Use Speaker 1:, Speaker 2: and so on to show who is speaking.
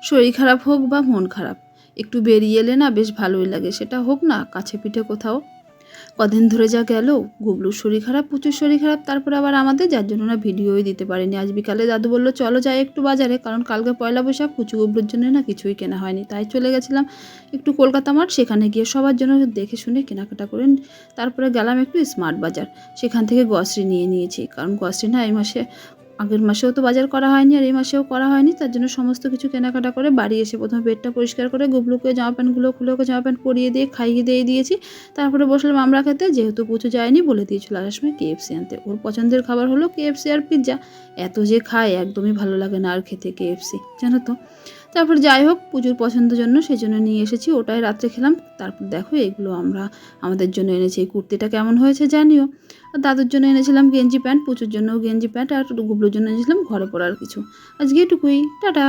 Speaker 1: শরীর খারাপ হোক বা মন খারাপ, একটু বেরিয়ে এলে না বেশ ভালোই লাগে, সেটা হোক না কাছে পিঠে কোথাও। কদিন ধরে যা গেল, গুবলুর শরীর খারাপ, প্রচুর শরীর খারাপ, তারপরে আবার আমাদের, যার জন্য না ভিডিওই দিতে পারিনি। আজ বিকালে দাদু বললো চলো যাই একটু বাজারে, কারণ কালকে পয়লা বৈশাখ, পুচু গুবলুর জন্য না কিছুই কেনা হয়নি। তাই চলে গেছিলাম একটু কলকাতা মাঠ, সেখানে গিয়ে সবার জন্য দেখে শুনে কেনাকাটা করে তারপরে গেলাম একটু স্মার্ট বাজার, সেখান থেকে গ্রসারি নিয়ে নিয়েছি। কারণ গ্রসারি না এই মাসে, আগের মাসেও তো বাজার করা হয়নি আর এই মাসেও করা হয়নি, তার জন্য সমস্ত কিছু কেনাকাটা করে বাড়ি এসে প্রথমে পেটটা পরিষ্কার করে গুবলুকে জামা প্যান্টগুলো খুলে ওকে জামা প্যান্ট পরিয়ে দিয়ে খাইয়ে দিয়ে দিয়েছি। তারপরে বসলাম আমরা খেতে, যেহেতু পুচু যায়নি বলে দিয়েছিল আসার সময় কেএফসি আনতে। ওর পছন্দের খাবার হলো কেএফসি আর পিৎজা। এত যে খায় একদমই ভালো লাগে না আর খেতে কেএফসি, জানো তো। তারপর যাই হোক, পুজোর পছন্দের জন্য সেই জন্য নিয়ে এসেছি, ওটাই রাত্রে খেলাম। তারপর দেখো এগুলো আমরা আমাদের জন্য এনেছি। এই কুর্তিটা কেমন হয়েছে জানিও। আর দাদুর জন্য এনেছিলাম গেঞ্জি প্যান্ট, পুচুর জন্যও গেঞ্জি প্যান্ট, আর গুবলুর জন্য এনেছিলাম ঘরে পরার কিছু। আজকে এটুকুই, টাটা।